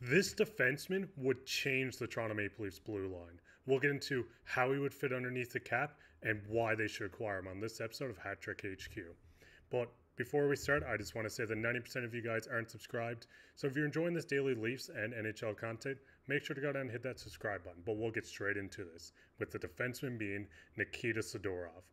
This defenseman would change the Toronto Maple Leafs blue line. We'll get into how he would fit underneath the cap and why they should acquire him on this episode of Hat Trick HQ. But before we start, I just want to say that 90% of you guys aren't subscribed. So if you're enjoying this daily Leafs and NHL content, make sure to go down and hit that subscribe button. But we'll get straight into this, with the defenseman being Nikita Zadorov.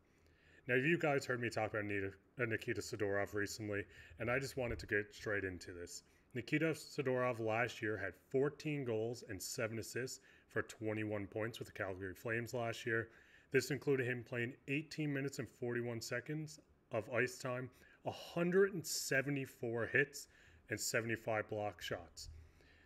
Now, you guys heard me talk about Nikita Zadorov recently, and I just wanted to get straight into this. Nikita Zadorov last year had 14 goals and 7 assists for 21 points with the Calgary Flames last year. This included him playing 18 minutes and 41 seconds of ice time, 174 hits, and 75 block shots.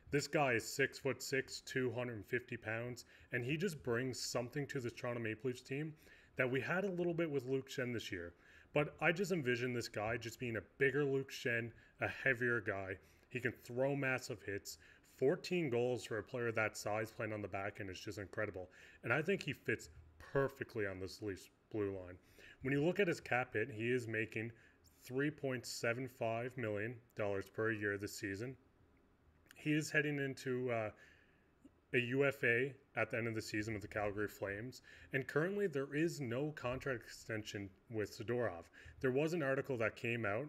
This guy is 6'6", 250 pounds, and he just brings something to the Toronto Maple Leafs team that we had a little bit with Luke Schenn this year. But I just envision this guy just being a bigger Luke Schenn, a heavier guy. He can throw massive hits. 14 goals for a player that size playing on the back end is just incredible. And I think he fits perfectly on this Leafs blue line. When you look at his cap hit, he is making $3.75 million per year this season. He is heading into a UFA at the end of the season with the Calgary Flames, and currently there is no contract extension with Zadorov. There was an article that came out.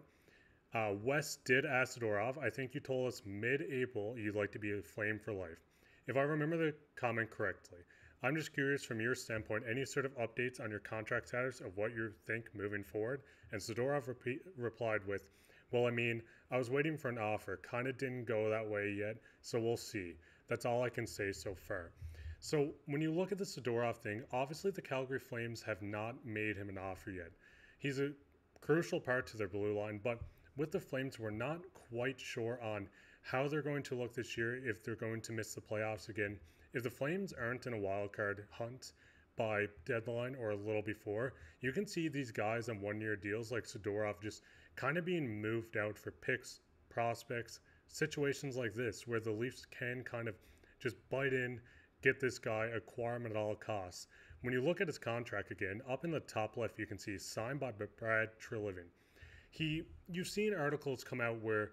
Wes did ask Zadorov, I think you told us mid-April you'd like to be a Flame for life. If I remember the comment correctly, I'm just curious from your standpoint, any sort of updates on your contract status of what you think moving forward? And Zadorov replied with, well, I mean, I was waiting for an offer. Kind of didn't go that way yet, so we'll see. That's all I can say so far. So when you look at the Zadorov thing, obviously the Calgary Flames have not made him an offer yet. He's a crucial part to their blue line, but with the Flames, we're not quite sure on how they're going to look this year, if they're going to miss the playoffs again. If the Flames aren't in a wild card hunt by deadline or a little before, you can see these guys on one-year deals like Zadorov just kind of being moved out for picks, prospects, situations like this where the Leafs can kind of just bite in, get this guy, acquire him at all costs. When you look at his contract again, up in the top left, you can see signed by Brad Treliving. You've seen articles come out where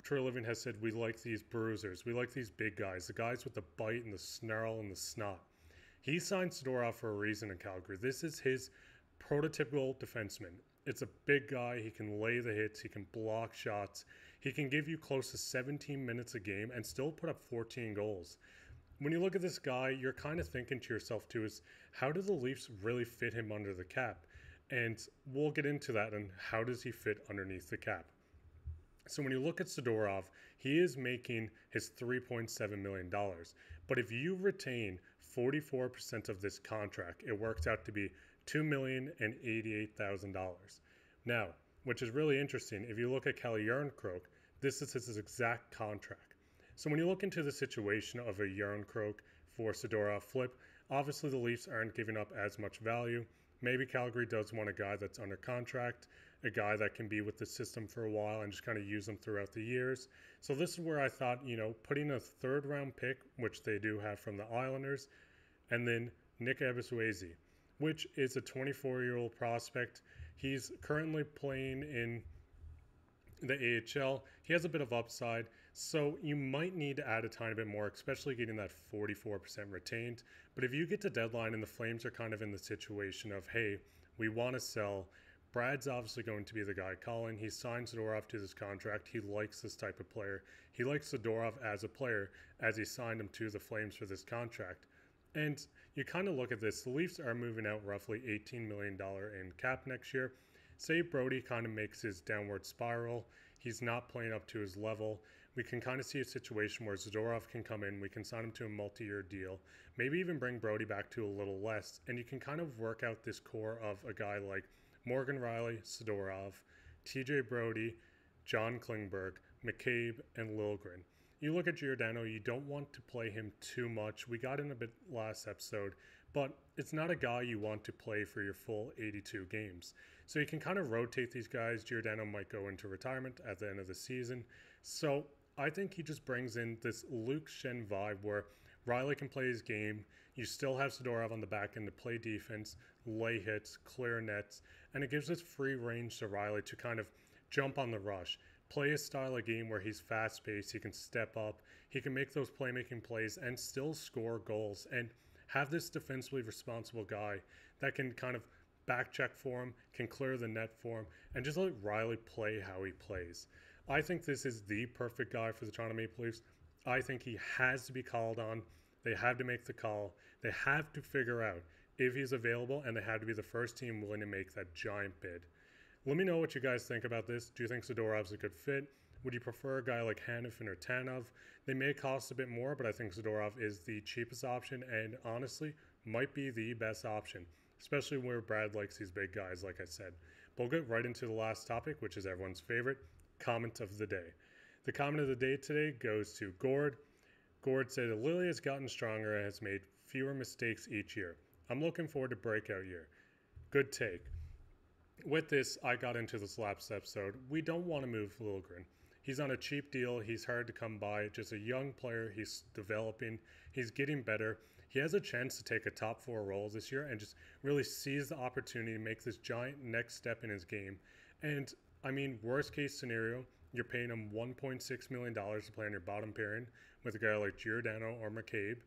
Treliving has said, we like these bruisers, we like these big guys, the guys with the bite and the snarl and the snot. He signed Zadorov for a reason in Calgary. This is his prototypical defenseman. It's a big guy. He can lay the hits. He can block shots. He can give you close to 17 minutes a game and still put up 14 goals. When you look at this guy, you're kind of thinking to yourself too, is how do the Leafs really fit him under the cap? And we'll get into that and how does he fit underneath the cap. So when you look at Zadorov, he is making his $3.7 million. But if you retain 44% of this contract, it works out to be $2,088,000. Now, which is really interesting, if you look at Calle Järnkrok, this is his exact contract. So when you look into the situation of a Järnkrok for Zadorov flip, obviously the Leafs aren't giving up as much value. Maybe Calgary does want a guy that's under contract, a guy that can be with the system for a while and just kind of use them throughout the years. So this is where I thought, putting a third-round pick, which they do have from the Islanders, and then Nick Ebersueze, which is a 24-year-old prospect. He's currently playing in the AHL. He has a bit of upside, so you might need to add a tiny bit more, especially getting that 44% retained. But if you get to deadline and the Flames are kind of in the situation of, hey, we want to sell, Brad's obviously going to be the guy calling. He signed Zadorov to this contract. He likes this type of player. He likes Zadorov as a player as he signed him to the Flames for this contract. And you kind of look at this. The Leafs are moving out roughly $18 million in cap next year. Say Brody kind of makes his downward spiral. He's not playing up to his level. We can kind of see a situation where Zadorov can come in. We can sign him to a multi-year deal. Maybe even bring Brody back to a little less. And you can kind of work out this core of a guy like Morgan Rielly, Zadorov, TJ Brody, John Klingberg, McCabe, and Liljegren. You look at Giordano, you don't want to play him too much. We got in a bit last episode, but it's not a guy you want to play for your full 82 games. So you can kind of rotate these guys. Giordano might go into retirement at the end of the season. So I think he just brings in this Luke Schenn vibe where Rielly can play his game. You still have Zadorov on the back end to play defense, lay hits, clear nets, and it gives us free range to Rielly to kind of jump on the rush, play a style of game where he's fast-paced, he can step up, he can make those playmaking plays and still score goals, and have this defensively responsible guy that can kind of back check for him, can clear the net for him, and just let Riley play how he plays. I think this is the perfect guy for the Toronto Maple Leafs. I think he has to be called on. They have to make the call. They have to figure out if he's available, and they have to be the first team willing to make that giant bid. Let me know what you guys think about this. Do you think Zadorov's a good fit? Would you prefer a guy like Hanifin or Tanov? They may cost a bit more, but I think Zadorov is the cheapest option and honestly might be the best option, especially where Brad likes these big guys, like I said. But we'll get right into the last topic, which is everyone's favorite, comment of the day. The comment of the day today goes to Gord. Gord said, Lily has gotten stronger and has made fewer mistakes each year. I'm looking forward to breakout year. Good take. With this, I got into this last episode. We don't want to move Liljegren. He's on a cheap deal. He's hard to come by. Just a young player. He's developing. He's getting better. He has a chance to take a top 4 role this year and just really seize the opportunity to make this giant next step in his game. And, I mean, worst case scenario, you're paying him $1.6 million to play on your bottom pairing with a guy like Giordano or McCabe.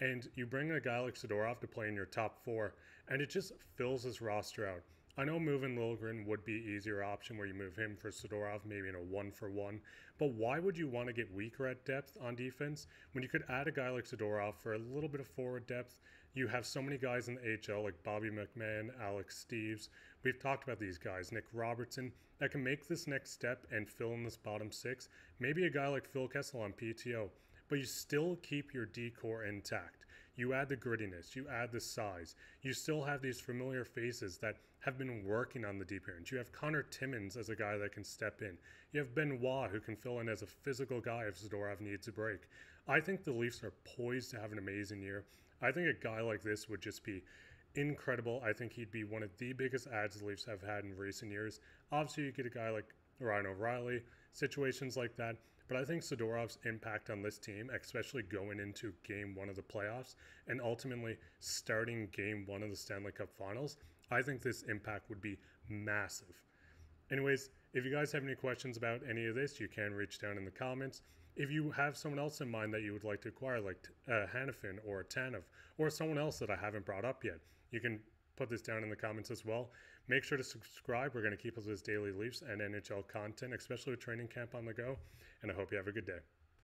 And you bring in a guy like Zadorov to play in your top 4, and it just fills his roster out. I know moving Liljegren would be an easier option where you move him for Zadorov, maybe in a 1-for-1. But why would you want to get weaker at depth on defense when you could add a guy like Zadorov for a little bit of forward depth? You have so many guys in the AHL like Bobby McMahon, Alex Steves. We've talked about these guys, Nick Robertson, that can make this next step and fill in this bottom 6. Maybe a guy like Phil Kessel on PTO. But you still keep your D-core intact. You add the grittiness, you add the size. You still have these familiar faces that have been working on the deep range. You have Connor Timmins as a guy that can step in. You have Benoit who can fill in as a physical guy if Zadorov needs a break. I think the Leafs are poised to have an amazing year. I think a guy like this would just be incredible. I think he'd be one of the biggest adds the Leafs have had in recent years. Obviously, you get a guy like Ryan O'Reilly, situations like that. But I think Zadorov's impact on this team, especially going into Game 1 of the playoffs and ultimately starting Game 1 of the Stanley Cup Finals, I think this impact would be massive. Anyways, if you guys have any questions about any of this, you can reach down in the comments. If you have someone else in mind that you would like to acquire, like Hanifin or Tanov, or someone else that I haven't brought up yet, you can put this down in the comments as well. Make sure to subscribe. We're going to keep up with this daily Leafs and NHL content, especially with training camp on the go. And I hope you have a good day.